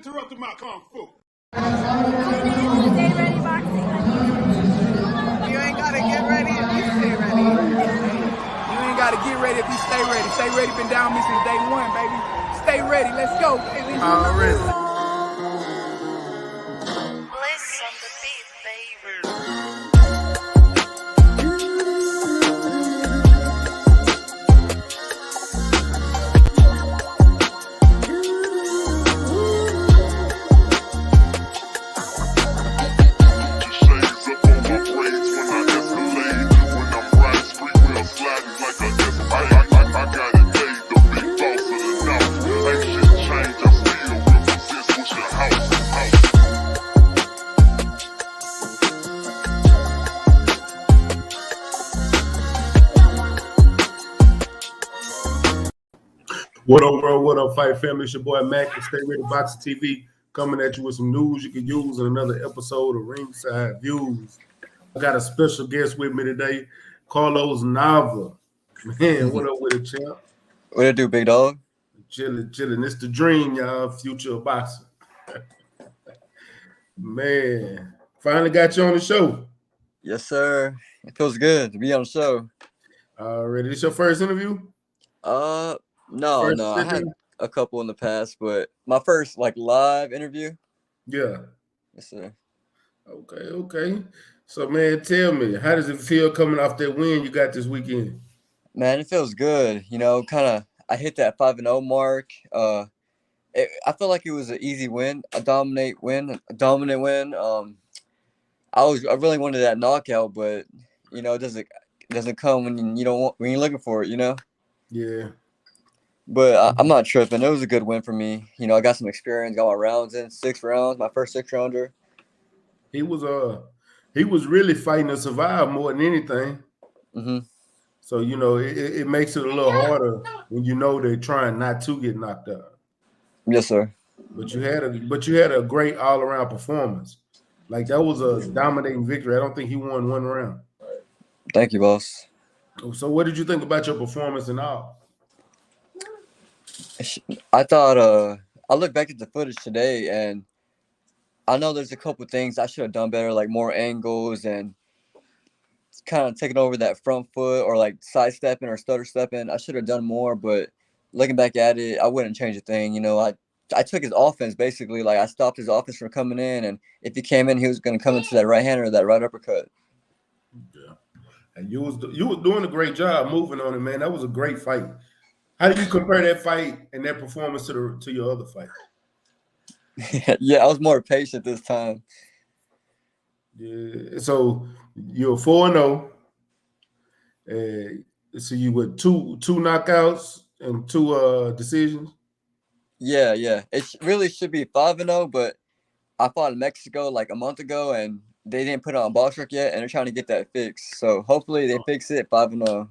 interrupted my kung fu. Stay ready boxing. You ain't gotta get ready if you stay ready. You ain't gotta get ready if you stay ready. Stay ready been down me since day one, baby. Stay ready. Let's go, baby. Already. Bliss on the beat, baby. What up, world? What up, fight family? It's your boy Mac and StayReadyBoxingTV coming at you with some news you can use in another episode of Ringside Views. I got a special guest with me today, Carlos Nava. Man, what up with it, champ? What it do, big dog? Chilling. It's the dream, y'all. Future boxer. Man, finally got you on the show. Yes, sir. It feels good to be on the show. Already. This your first interview? No. I had a couple in the past, but my first live interview. Yeah. Yes, sir. Okay. So, man, tell me, how does it feel coming off that win you got this weekend? Man, it feels good. I hit that 5-0 mark. I feel like it was an easy win, a dominant win. I really wanted that knockout, but it doesn't come when when you're looking for it. Yeah. But I'm not tripping. It was a good win for me. I got some experience, got my rounds in, 6 rounds, my first 6-rounder. He was really fighting to survive more than anything. Mm-hmm. So it makes it a little harder when they're trying not to get knocked out. Yes, sir. But you had a great all around performance. Like that was a dominating victory. I don't think he won one round. Thank you, boss. So what did you think about your performance and all? I thought I looked back at the footage today, and I know there's a couple things I should have done better, like more angles and kind of taking over that front foot or like sidestepping or stutter stepping. I should have done more, but looking back at it, I wouldn't change a thing. I took his offense basically. Like I stopped his offense from coming in, and if he came in, he was going to come into that right hand or that right uppercut. Yeah, and you was doing a great job moving on it, man. That was a great fight. How do you compare that fight and that performance to your other fight? Yeah, I was more patient this time. Yeah, so you're 4-0. So you with two knockouts and 2 decisions. Yeah. It really should be 5-0, but I fought in Mexico like a month ago, and they didn't put it on Box Rec yet, and they're trying to get that fixed. So hopefully they fix it 5-0.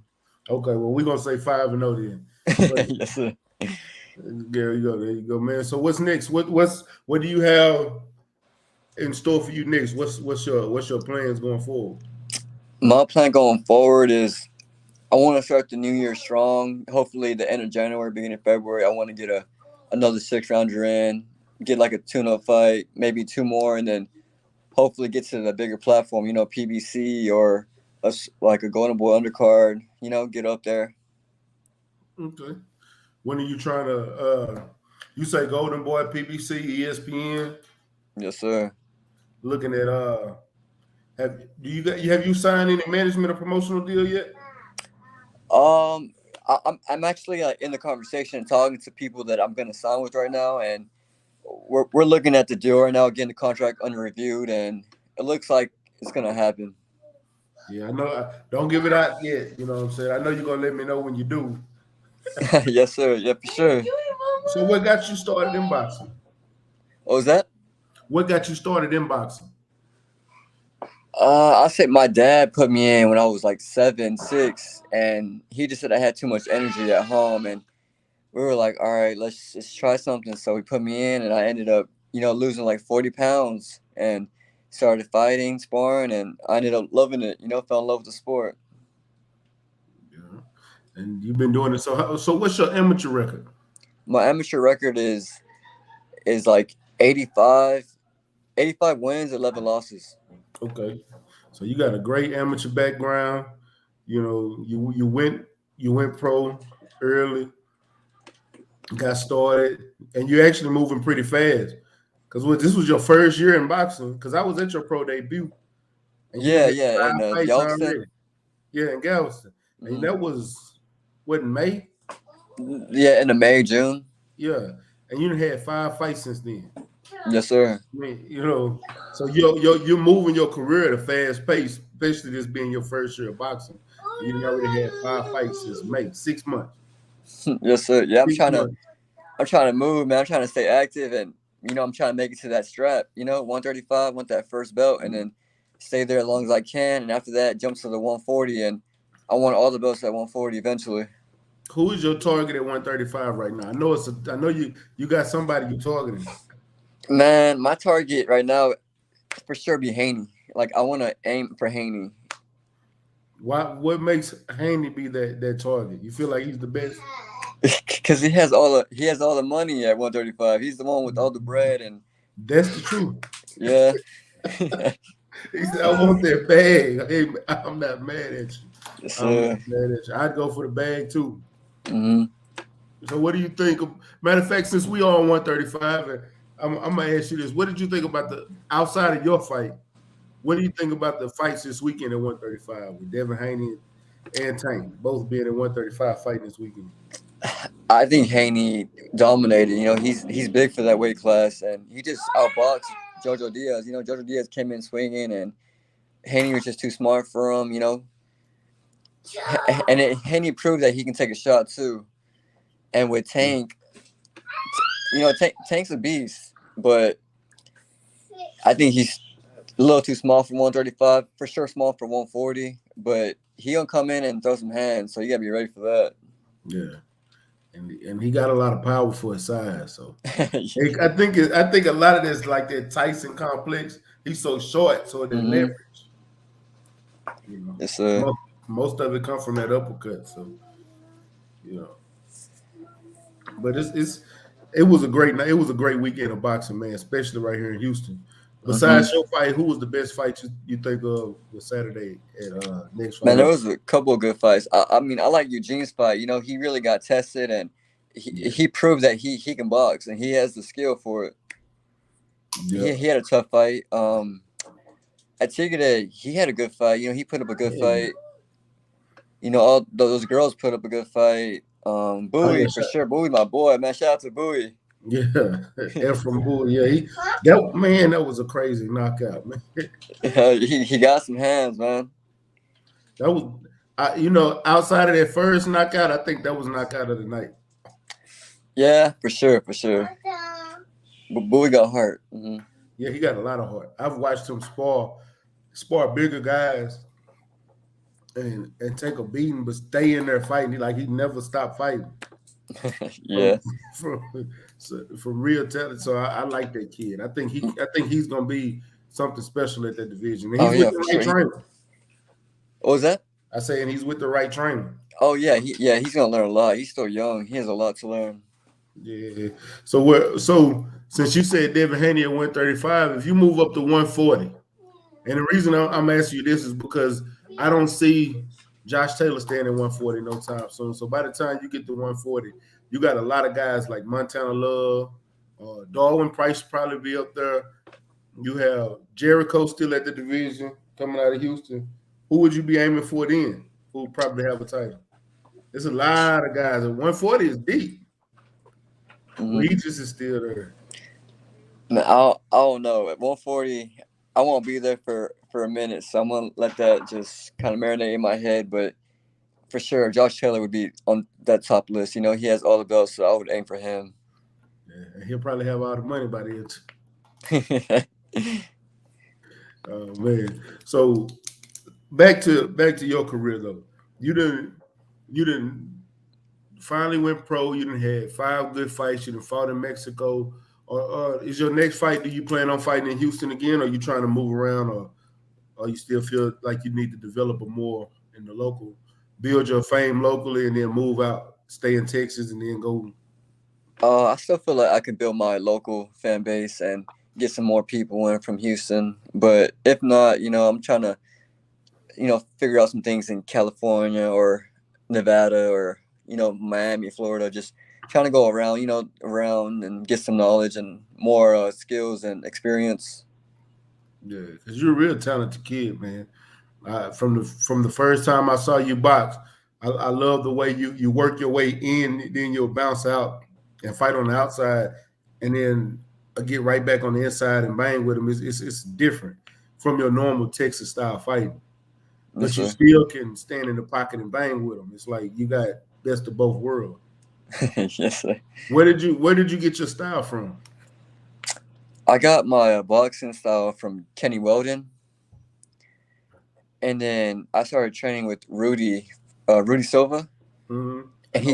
Okay, well we're gonna say 5-0 then. Yes, sir. There you go, man. So what's next? What do you have in store for you next? What's your plans going forward? My plan going forward is I want to start the new year strong. Hopefully the end of January, beginning of February, I want to get another 6-rounder in, get like a tune-up fight, maybe 2 more, and then hopefully get to the bigger platform, PBC or like a Golden Boy undercard, get up there. Okay. When are you trying to you say Golden Boy, PBC, ESPN? Yes, sir. Looking at have you signed any management or promotional deal yet? I'm actually in the conversation talking to people that I'm gonna sign with right now, and we're looking at the deal right now, getting the contract under reviewed, and it looks like it's gonna happen. Yeah, I know. Don't give it out yet. You know what I'm saying? I know you're gonna let me know when you do. Yes, sir. Yeah, for sure. So what got you started in boxing? What was that? What got you started in boxing? I said my dad put me in when I was like 7, 6, and he just said I had too much energy at home, and we were like, all right, let's just try something. So he put me in, and I ended up, losing like 40 pounds and started fighting, sparring, and I ended up loving it. Fell in love with the sport. Yeah, and you've been doing it. So what's your amateur record? My amateur record is like 85 wins, 11 losses. Okay, so you got a great amateur background. You know, you went pro early, got started, and you're actually moving pretty fast. Because this was your first year in boxing. Because I was at your pro debut, and you done had Yeah, and 5 fights Galveston. already. Yeah, in Galveston, and Mhm. that was what, in May. Yeah, in the May, June. Yeah, and you done had 5 fights since then. Yes, sir. I mean, you know, so you're moving your career at a fast pace, especially this being your first year of boxing. You done already had 5 fights since May, 6 months. Yes, sir. Yeah, Six months. I'm trying to move, man. I'm trying to stay active, and I'm trying to make it to that strap. 135, want that first belt, and then stay there as long as I can. And after that, jump to the 140, and I want all the belts at 140 eventually. Who is your target at 135 right now? I know you got somebody you targeting. Man, my target right now for sure be Haney. Like I want to aim for Haney. What makes Haney be that target? You feel like he's the best? Because he has all the money at 135. He's the one with all the bread and That's the truth. yeah. He said, "I want that bag." Hey, I'm not mad at you. Yes, I'm sir. not mad at you. I'd go for the bag too. Hmm. So, what do you think? Matter of fact, since we are on 135, and I'm gonna ask you this: what did you think about the outside of your fight? What do you think about the fights this weekend at 135 with Devin Haney and Tank both being at 135 fighting this weekend? I think Haney dominated. He's big for that weight class, and he just outboxed Jojo Diaz. Jojo Diaz came in swinging, and Haney was just too smart for him. And Haney proved that he can take a shot too. And with Tank, Tank's a beast, but I think he's a little too small for 135. For sure, small for 140, but he'll come in and throw some hands. So you gotta be ready for that. Yeah, and he got a lot of power for his size. So I think a lot of this like that Tyson complex. He's so short, so the leverage. Yes, Most of it comes from that uppercut. So but it was a great night. It was a great weekend of boxing, man, especially right here in Houston. Besides your fight, who was the best fight you think of was Saturday at next fight? Man, there was a couple of good fights. I mean, I like Eugene's fight. He really got tested, and he proved that he can box, and he has the skill for it. Yeah. He had a tough fight. At Tigre, he had a good fight. He put up a good fight. All those girls put up a good fight. Bowie, for sure. Bowie, my boy, man. Shout out to Bowie. Yeah, Ephraim Bull. Yeah, that was a crazy knockout, man. he got some hands, man. That was, outside of that first knockout, I think that was knockout of the night. Yeah, for sure. But Bowie got hurt. Mm-hmm. Yeah, he got a lot of heart. I've watched him spar bigger guys and take a beating, but stay in there fighting. He never stopped fighting. Yeah. From real talent. So I like that kid. I think he's gonna be something special at that division. And he's with the right trainer. What was that? I saying he's with the right trainer. Oh yeah, he's gonna learn a lot. He's still young. He has a lot to learn. Yeah. So since you said Devin Haney at 135, if you move up to 140, and the reason I'm asking you this is because I don't see Josh Taylor staying at 140 no time soon. So by the time you get to 140, you got a lot of guys like Montana Love, Darwin Price probably be up there. You have Jericho still at the division coming out of Houston. Who would you be aiming for then? Who would probably have a title? There's a lot of guys. 140 is deep. Regis is still there. Man, I don't know. At 140, I won't be there for a minute, so I'm gonna let that just kind of marinate in my head. But for sure, Josh Taylor would be on that top list. He has all the belts, so I would aim for him. Yeah, and he'll probably have all the money by the end. Oh man! So back to your career though. You didn't finally went pro. You didn't had 5 good fights. You didn't fought in Mexico. Or is your next fight? Do you plan on fighting in Houston again? Or are you trying to move around, or you still feel like you need to develop more in the local, build your fame locally, and then move out, stay in Texas, and then go I still feel like I could build my local fan base and get some more people in from Houston. But if not, I'm trying to, figure out some things in California or Nevada or, Miami, Florida. Just trying to go around, around and get some knowledge and more skills and experience. Yeah, because you're a real talented kid, man. From the first time I saw you box, I love the way you work your way in, then you'll bounce out and fight on the outside, and then get right back on the inside and bang with them. It's different from your normal Texas style fighting, Yes, but you sir. still can stand in the pocket and bang with them. It's like you got best of both worlds. Yes, sir. Where did you get your style from? I got my boxing style from Kenny Weldon, and then I started training with Rudy Silva, Mm-hmm. I and know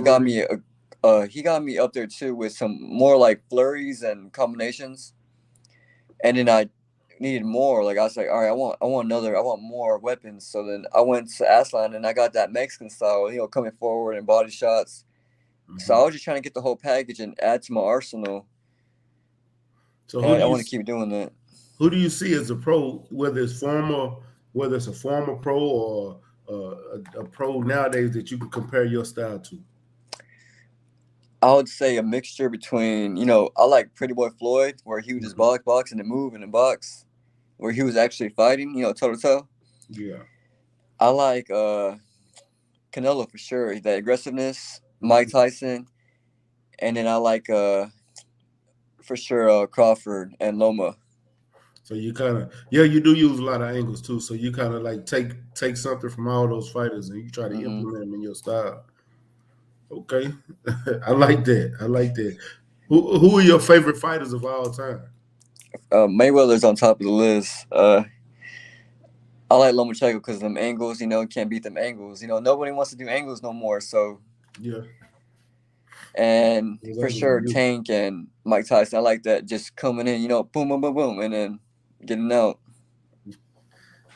he got me up there too with some more like flurries and combinations. And then I needed more. Like I was like, all right, I want more weapons. So then I went to Aslan and I got that Mexican style, coming forward and body shots. So I was just trying to get the whole package and add to my arsenal. So And I want to keep doing that. who do you see as a pro, whether it's a former pro or a pro nowadays that you can compare your style to? I would say a mixture between, I like Pretty Boy Floyd, where he would just box and then move and then box, where he was actually fighting, toe to toe. Yeah. I like Canelo for sure, that aggressiveness, Mike Tyson, and then I like for sure Crawford and Loma. So you kind of you do use a lot of angles too. So you kind of like take something from all those fighters and you try to implement them in your style. Okay, I like that. I like that. Who are your favorite fighters of all time? Mayweather's on top of the list. I like Lomachenko because of them angles. Can't beat them angles. Nobody wants to do angles no more. So Yeah, and those for angles are sure beautiful. Tank and Mike Tyson. I like that, just coming in. Boom, boom, boom, boom, and then getting out.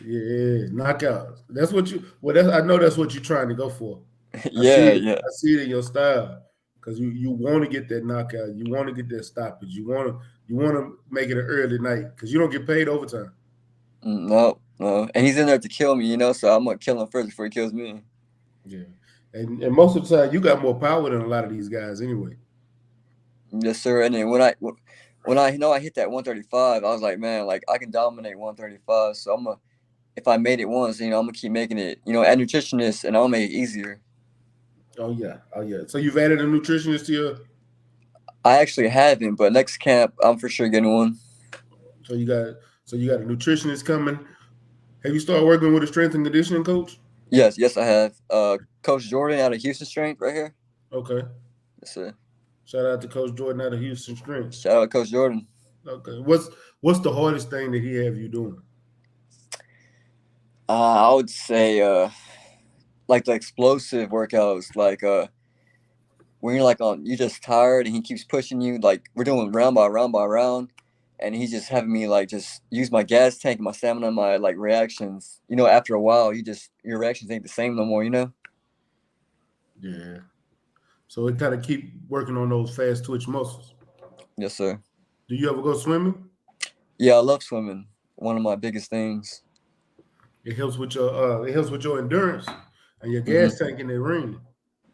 Yeah, knockouts. That's what you. Well, I know that's what you're trying to go for. I see Yeah, it. yeah. I see it in your style because you want to get that knockout. You want to get that stoppage. You want to make it an early night because you don't get paid overtime. No, no. And he's in there to kill me. So I'm gonna kill him first before he kills me. Yeah, and most of the time you got more power than a lot of these guys anyway. Yes, sir. And then when I know I hit that 135, I was like, man, like I can dominate 135. So if I made it once, I'm gonna keep making it. Add nutritionist, and I'll make it easier. Oh yeah, oh yeah. So you've added a nutritionist to your. I actually haven't, but next camp, I'm for sure getting one. So you got a nutritionist coming. Have you started working with a strength and conditioning coach? Yes, I have. Coach Jordan out of Houston Strength right here. Okay. Yes, sir. Shout out to Coach Jordan out of Houston Strength. Shout out Coach Jordan. Okay. What's the hardest thing that he have you doing? I would say like the explosive workouts, like when you're like you're just tired and he keeps pushing you. Like we're doing round by round by round, and he's just having me like just use my gas tank, my stamina, my like reactions. After a while, your reactions ain't the same no more. Yeah. So it kind of keep working on those fast twitch muscles. Yes, sir. Do you ever go swimming? Yeah, I love swimming. One of my biggest things. It helps with your endurance and your gas tank in that ring.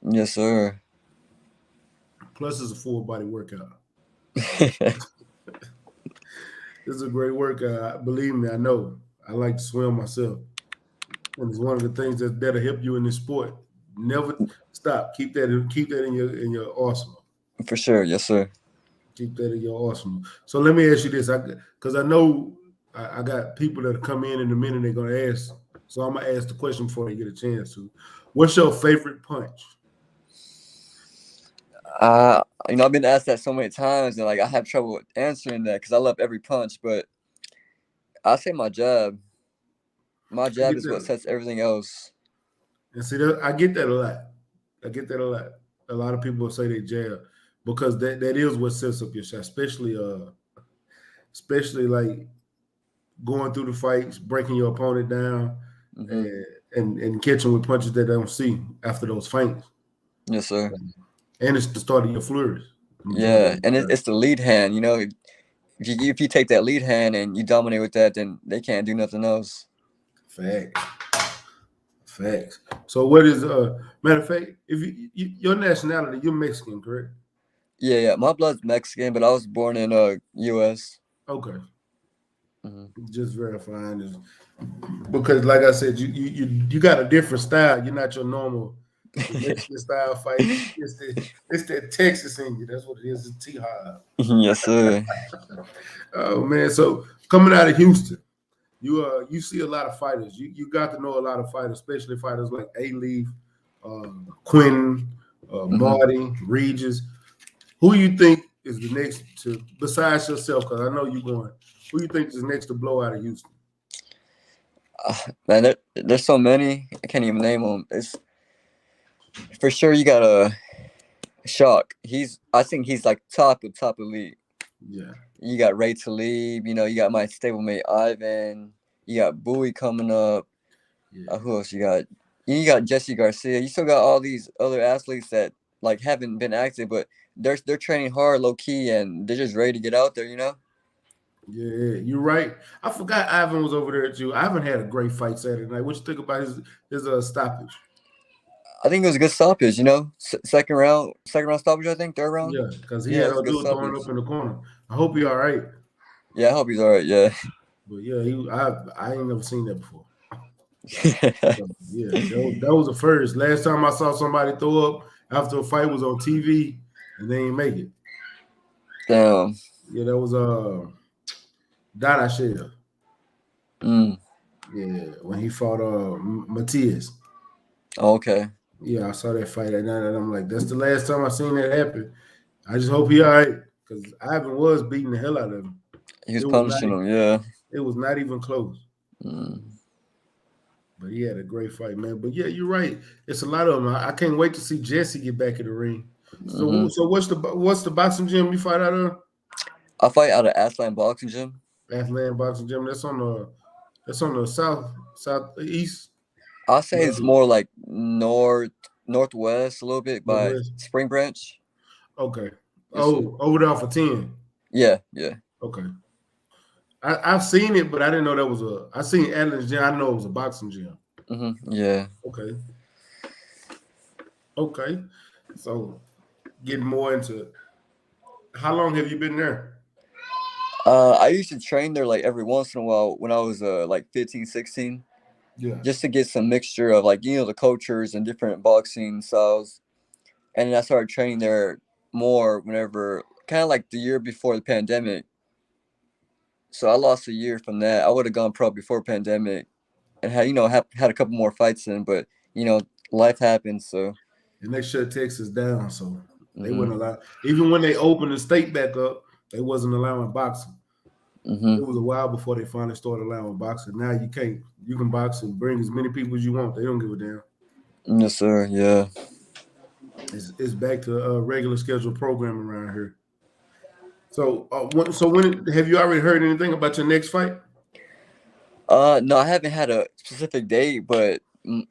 Yes, sir. Plus, it's a full body workout. It's a great workout. Believe me, I know. I like to swim myself, and it's one of the things that'll help you in this sport. Never stop. Keep that in your arsenal. For sure. Yes, sir. Keep that in your arsenal. So let me ask you this, because I know I got people that come in a minute. They're gonna ask, so I'm gonna ask the question before they get a chance to. What's your favorite punch? I've been asked that so many times, and like I have trouble answering that because I love every punch. But I say my jab. My jab is what sets everything else. And see, I get that a lot. I get that a lot. A lot of people say they jab because that is what sets up your shot, especially like going through the fights, breaking your opponent down, and catching with punches that they don't see after those feints. Yes, sir. And it's the start of your flurries. Yeah, and it's the lead hand. You know, if you take that lead hand and you dominate with that, then they can't do nothing else. Facts. So what is matter of fact, if your nationality, you're Mexican, correct? Yeah. My blood's Mexican, but I was born in U.S. Okay. Mhm. Just verifying this because, like I said, you got a different style. You're not your normal Mexican style fight. It's that Texas in you. That's what it is. It's T-Hop. Yes, sir. Oh man. So coming out of Houston, you see a lot of fighters. You got to know a lot of fighters, especially fighters like A-Leaf, Quentin, Marty, Regis. Who you think is the next to, besides yourself? Because I know you're going. Who you think is next to blow out of Houston? Man, there's so many. I can't even name them. It's for sure. You got a Shock. I think he's like top of league. Yeah. You got Ray Talib. You know, you got my stablemate Ivan. You got Bowie coming up. Yeah. Who else you got? You got Jesse Garcia. You still got all these other athletes that like haven't been active, but they're training hard, low key, and they're just ready to get out there. You know. Yeah, you're right. I forgot Ivan was over there too. Ivan had a great fight Saturday night. What you think about his stoppage? I think it was a good stoppage. You know, second round stoppage. I think third round. Yeah, because he Yeah, had it was a good dude throwing stoppage. up in the corner. I hope he all right. Yeah, I hope he's all right. Yeah. But yeah, I ain't never seen that before. So, yeah, that was the first. Last time I saw somebody throw up after a fight was on TV, and they ain't make it. Damn. Yeah, that was Dada Shell. Mm. Yeah, when he fought Matias. Oh, okay. Yeah, I saw that fight that night, and I'm like, that's the last time I seen that happen. I just hope he all right, because Ivan was beating the hell out of him. He was punishing him. Yeah. It was not even close. Mm. But he had a great fight, man. But yeah, you're right. It's a lot of them. I can't wait to see Jesse get back in the ring. So, so what's the boxing gym you fight out of? I fight out of Aslan Boxing Gym. Aslan Boxing Gym. That's on the southeast. I'll say it's more like northwest a little bit by Northwest. Spring Branch. Okay. Yes, over there for 10. Yeah. Okay. I've seen it, but I didn't know that was I seen Adler's gym. I know it was a boxing gym. Yeah. Okay. So getting more into, how long have you been there? I used to train there like every once in a while when I was like 15, 16. Yeah. Just to get some mixture of like, the cultures and different boxing styles. And then I started training there more whenever, kind of like the year before the pandemic. So I lost a year from that. I would have gone pro before pandemic and had a couple more fights in, but life happens. So. And they shut Texas down, so they wouldn't allow. Even when they opened the state back up, they wasn't allowing boxing. It was a while before they finally started allowing boxing. Now you can't. You can box and bring as many people as you want. They don't give a damn. Yes, sir. Yeah. It's back to regular scheduled programming around here. So when have you already heard anything about your next fight? No, I haven't had a specific date, but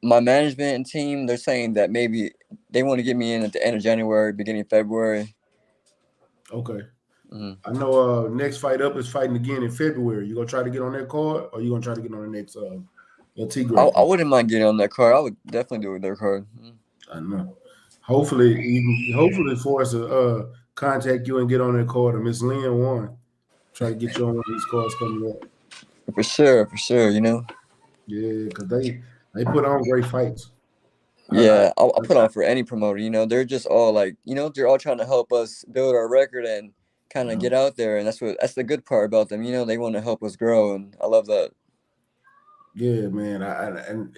my management and team, they're saying that maybe they want to get me in at the end of January, beginning of February. Okay. I know next fight up is fighting again in February. You gonna try to get on that card, or you gonna try to get on the next LT grade? I wouldn't mind getting on that card. I would definitely do their card. I know. Hopefully Forrest will contact you and get on that card. Or Miss Lynn won. Try to get you on one of these cards coming up. For sure. Yeah, because they put on great fights. Yeah, I'll put on for any promoter. They're just all like, they're all trying to help us build our record and kind of get out there, and that's the good part about them. They want to help us grow, and I love that. Yeah, man, and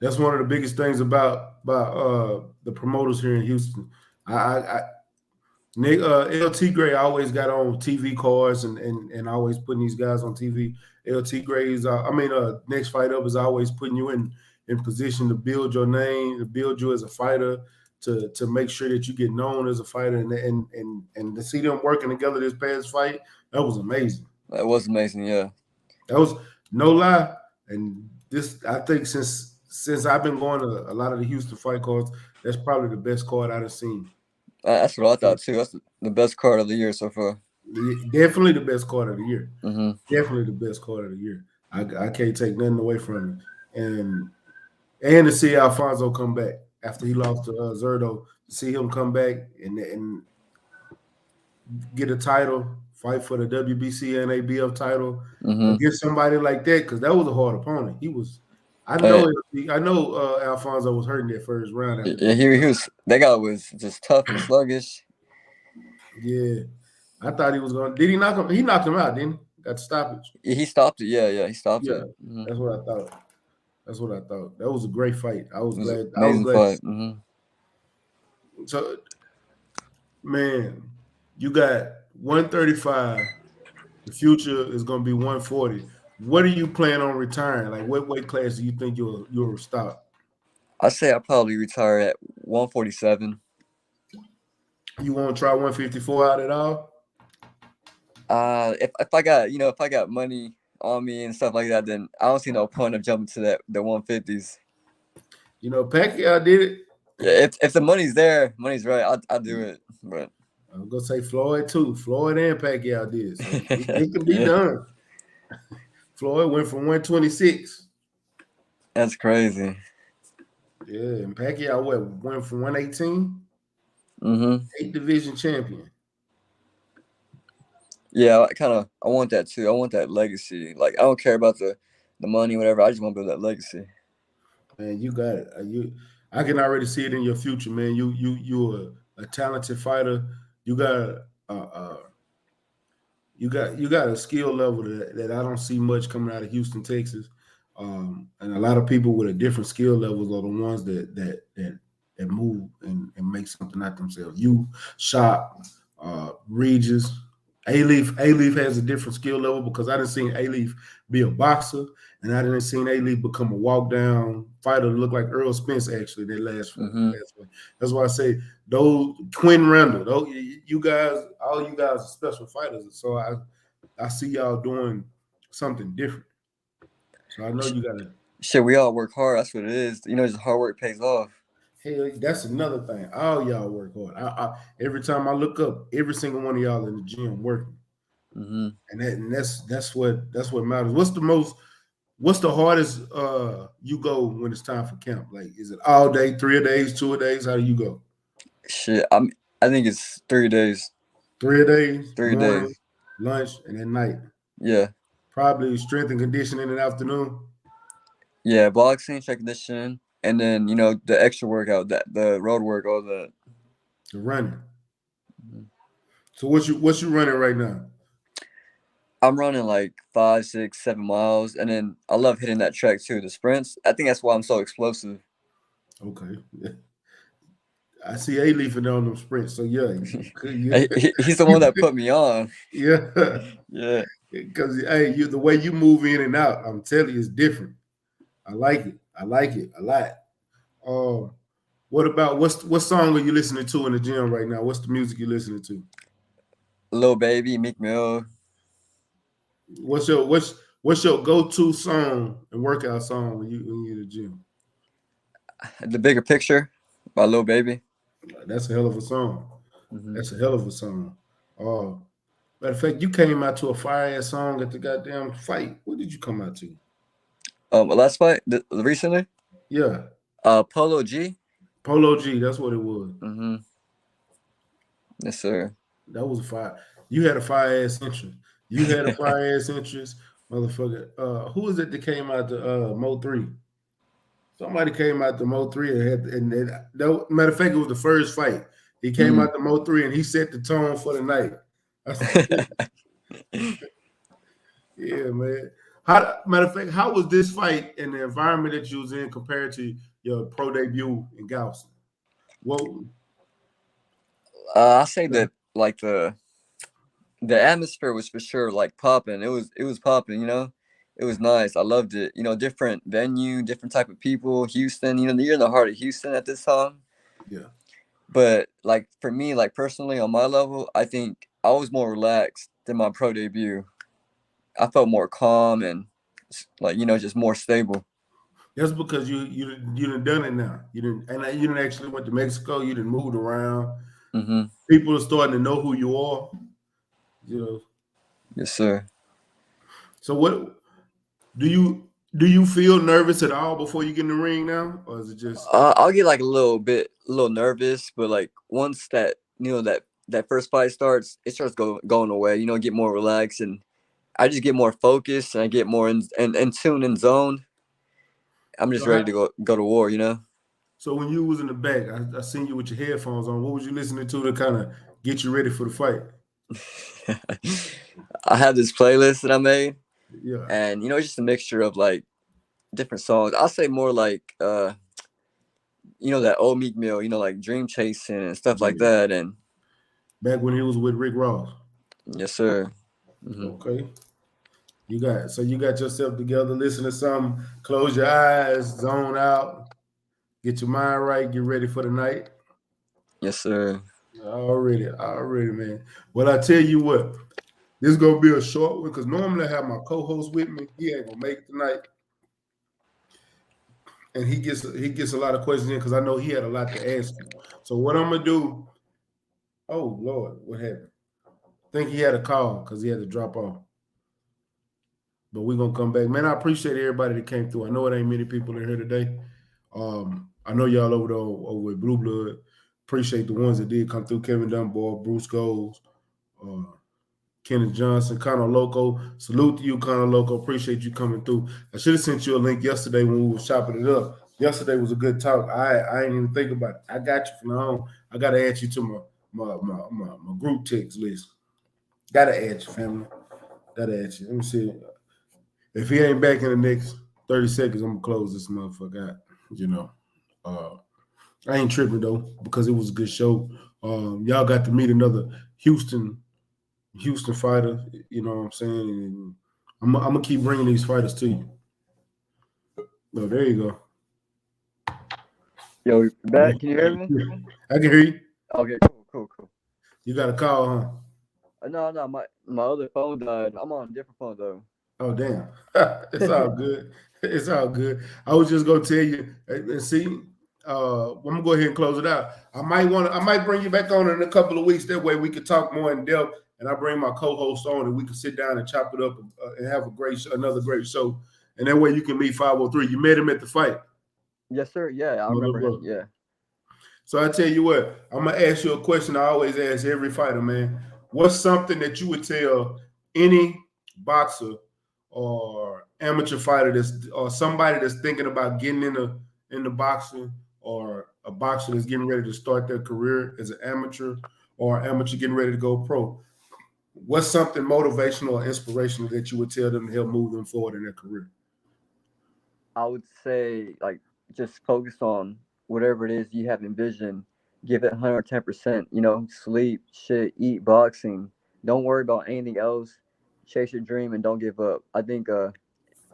that's one of the biggest things about the promoters here in Houston. LT Gray always got on TV cards and always putting these guys on TV. LT Gray's, next fight up is always putting you in position to build your name, to build you as a fighter, to make sure that you get known as a fighter, and to see them working together this past fight, that was amazing. That was amazing, yeah. That was no lie, and this, I think since I've been going to a lot of the Houston fight cards, that's probably the best card I've seen. That's what I thought too. That's the best card of the year so far. Definitely the best card of the year. Mm-hmm. Definitely the best card of the year. I can't take nothing away from it. And to see Alfonso come back after he lost to Zerdo, to see him come back and get a title, fight for the WBC and ABF title against somebody like that, because that was a hard opponent. He was. I know Alfonso was hurting that first round. Yeah, he was. That guy was just tough and sluggish. Yeah, I thought he was going. Did he knock him? He knocked him out, didn't he? Got stoppage. He stopped it. Yeah, he stopped it. Mm-hmm. That's what I thought. That was a great fight. I was glad. Amazing fight. So, man, you got 135. The future is going to be 140. What are you planning on retiring? Like, what weight class do you think you'll stop? I say I'll probably retire at 147. You won't try 154 out at all? If I got money on me and stuff like that, then I don't see no point of jumping to the 150s. You know, Pacquiao did it. Yeah, if the money's there, money's right, I'll do it. But I'm gonna say Floyd too. Floyd and Pacquiao did. So it can be done. Floyd went from 126. That's crazy. Yeah, and Pacquiao went from 118. 8 division champion. Yeah, I want that too. I want that legacy. Like, I don't care about the money, whatever. I just want to build that legacy. Man, you got it. I can already see it in your future, man. You're a talented fighter. You got a skill level that I don't see much coming out of Houston, Texas. And a lot of people with a different skill levels are the ones that move and make something out themselves. You, Shop, Regis, A-Leaf has a different skill level, because I didn't see A-Leaf be a boxer, and I didn't see A-Leaf become a walk-down fighter that looked like Earl Spence, actually, that last fight. That's why I say those Quinn Randall, all you guys are special fighters. So I see y'all doing something different. So I know you got to. Shit, we all work hard. That's what it is. Just hard work pays off. Hey, that's another thing. All y'all work hard. Every time I look up, every single one of y'all in the gym working, and that's what matters. What's the hardest you go when it's time for camp? Like, is it all day, 3 days, 2 days? How do you go? Shit, I think it's 3 days. 3 days. 3 morning, days. Lunch, and then night. Yeah. Probably strength and conditioning in the afternoon. Yeah, boxing, strength conditioning, and then the extra workout, the road work, all that. The running. So what you running right now? I'm running like 5, 6, 7 miles, and then I love hitting that track too. The sprints. I think that's why I'm so explosive. Okay. I see A-Leaf in on them sprints. So yeah. He's the one that put me on. Yeah. Yeah. Because the way you move in and out, I'm telling you, it's different. I like it a lot. What song are you listening to in the gym right now? What's the music you're listening to? Lil Baby, Meek Mill. What's your go-to song and workout song when you're in the gym? The Bigger Picture by Lil Baby. That's a hell of a song. That's a hell of a song. Matter of fact, you came out to a fire-ass song at the goddamn fight. What did you come out to? Last fight, recently? Yeah. Polo G. Polo G, that's what it was. Yes, sir. That was a fire. You had a fire-ass interest. Motherfucker. Who was it that came out to Mo 3? Somebody came out to Mo 3 matter of fact, it was the first fight. He came out to Mo 3 and he set the tone for the night. Yeah, man. Matter of fact, how was this fight and the environment that you was in compared to your pro debut in Galveston? Whoa. I say that like the atmosphere was for sure like popping. It was popping, It was nice. I loved it. Different venue, different type of people. Houston, you're in the heart of Houston at this time. Yeah. But like for me, like personally on my level, I think I was more relaxed than my pro debut. I felt more calm and like just more stable. That's because you done done it now. You didn't actually went to Mexico. You didn't moved around. Mm-hmm. People are starting to know who you are. You know. Yes, sir. So what do you feel nervous at all before you get in the ring now, or is it just I'll get like a little nervous, but like once that that first fight starts, it starts going away. You know, get more relaxed, and I just get more focused, and I get more in tune and zoned. I'm just ready to go to war. You know. So when you was in the back, I seen you with your headphones on. What was you listening to kind of get you ready for the fight? I have this playlist that I made, Yeah. and it's just a mixture of like different songs. I'll say more like that old Meek Mill, like Dream Chasing and stuff like that. And back when he was with Rick Ross. Yes, sir. Mm-hmm. Okay. You got yourself together, listen to something, close your eyes, zone out, get your mind right, get ready for the night. Yes, sir. Already, man. Well, I tell you what, this is gonna be a short one because normally I have my co-host with me. He ain't gonna make it tonight. And he gets a lot of questions in because I know he had a lot to ask you. So what I'm gonna do? Oh Lord, what happened? I think he had a call because he had to drop off. But we're gonna come back. Man, I appreciate everybody that came through. I know it ain't many people in here today. I know y'all over there over with Blue Blood. Appreciate the ones that did come through. Kevin Dunbar, Bruce Goals, Kenneth Johnson, Conor Loco. Salute to you, Conor Loco. Appreciate you coming through. I should have sent you a link yesterday when we were chopping it up. Yesterday was a good talk. I ain't even think about it. I got you from now on. I gotta add you to my group text list. Gotta add you, family. Gotta add you. Let me see. If he ain't back in the next 30 seconds, I'm gonna close this motherfucker out. I ain't tripping though because it was a good show. Y'all got to meet another Houston fighter. You know what I'm saying? And I'm gonna keep bringing these fighters to you. No, there you go. Yo, back? Can you hear me? I can hear you. Okay, cool. You got a call, huh? No, my other phone died. I'm on a different phone though. Oh damn! It's all good. It's all good. I was just gonna tell you and see. I'm gonna go ahead and close it out. I might bring you back on in a couple of weeks. That way we could talk more in depth, and I bring my co-host on, and we can sit down and chop it up and have another great show. And that way you can meet 503. You met him at the fight. Yes, sir. Yeah, I remember him. Yeah. So I tell you what, I'm gonna ask you a question I always ask every fighter, man. What's something that you would tell any boxer or amateur fighter or somebody that's thinking about getting into boxing, or a boxer that's getting ready to start their career as an amateur, or amateur getting ready to go pro? What's something motivational or inspirational that you would tell them to help move them forward in their career? I would say like just focus on whatever it is you have envisioned. Give it 110%. Sleep, shit, eat, boxing. Don't worry about anything else. Chase your dream and don't give up. I think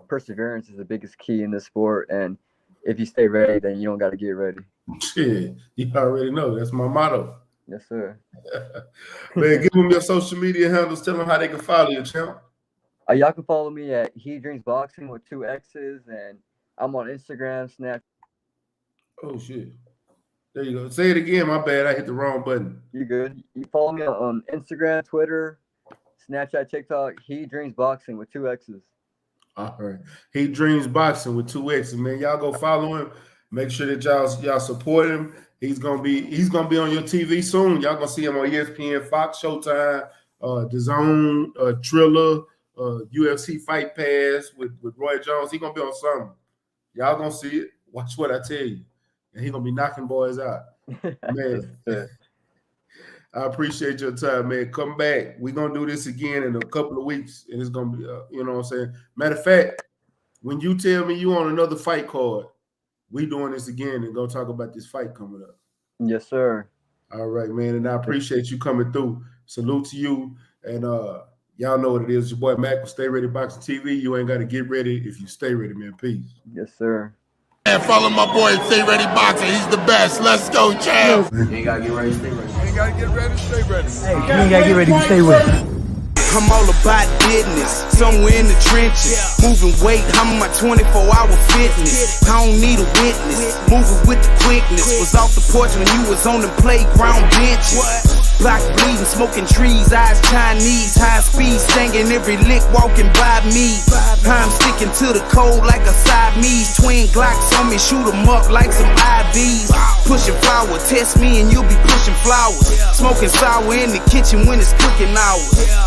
perseverance is the biggest key in this sport, and if you stay ready, then you don't got to get ready. Shit, you already know. That's my motto. Yes, sir. Man, give them your social media handles. Tell them how they can follow you, champ. Y'all can follow me at He Dreams Boxing with 2 X's, and I'm on Instagram, Snapchat. Oh, shit. There you go. Say it again. My bad. I hit the wrong button. You good. You follow me on Instagram, Twitter, Snapchat, TikTok. He Dreams Boxing with 2 X's. All right. He Dreams Boxing with 2 X's, man. Y'all go follow him. Make sure that y'all support him. He's gonna be on your TV soon. Y'all gonna see him on ESPN, Fox, Showtime, DAZN, Triller, UFC Fight Pass with Roy Jones. He gonna be on something. Y'all gonna see it. Watch what I tell you. And he gonna be knocking boys out. Man. I appreciate your time, man. Come back. We're going to do this again in a couple of weeks, and it's going to be, you know what I'm saying? Matter of fact, when you tell me you on another fight card, we doing this again and going to talk about this fight coming up. Yes, sir. All right, man, and I appreciate you coming through. Salute to you, and y'all know what it is. Your boy Mac with StayReadyBoxingTV. You ain't got to get ready if you stay ready, man. Peace. Yes, sir. And follow my boy Stay Ready Boxing. He's the best. Let's go, champ. You ain't gotta get ready to stay ready. You ain't gotta get ready to stay ready. Hey, you ain't gotta get ready to stay ready. I'm all about business, somewhere in the trenches. Moving weight, I'm on my 24-hour fitness. I don't need a witness, moving with the quickness. Was off the porch when you was on the playground benches. Block bleeding, smoking trees, eyes Chinese. High speed, singing every lick walking by me. I'm sticking to the code like a Siamese. Twin Glocks on me, shoot 'em up like some IVs. Pushing flour, test me and you'll be pushing flowers. Smoking sour in the kitchen when it's cooking hours.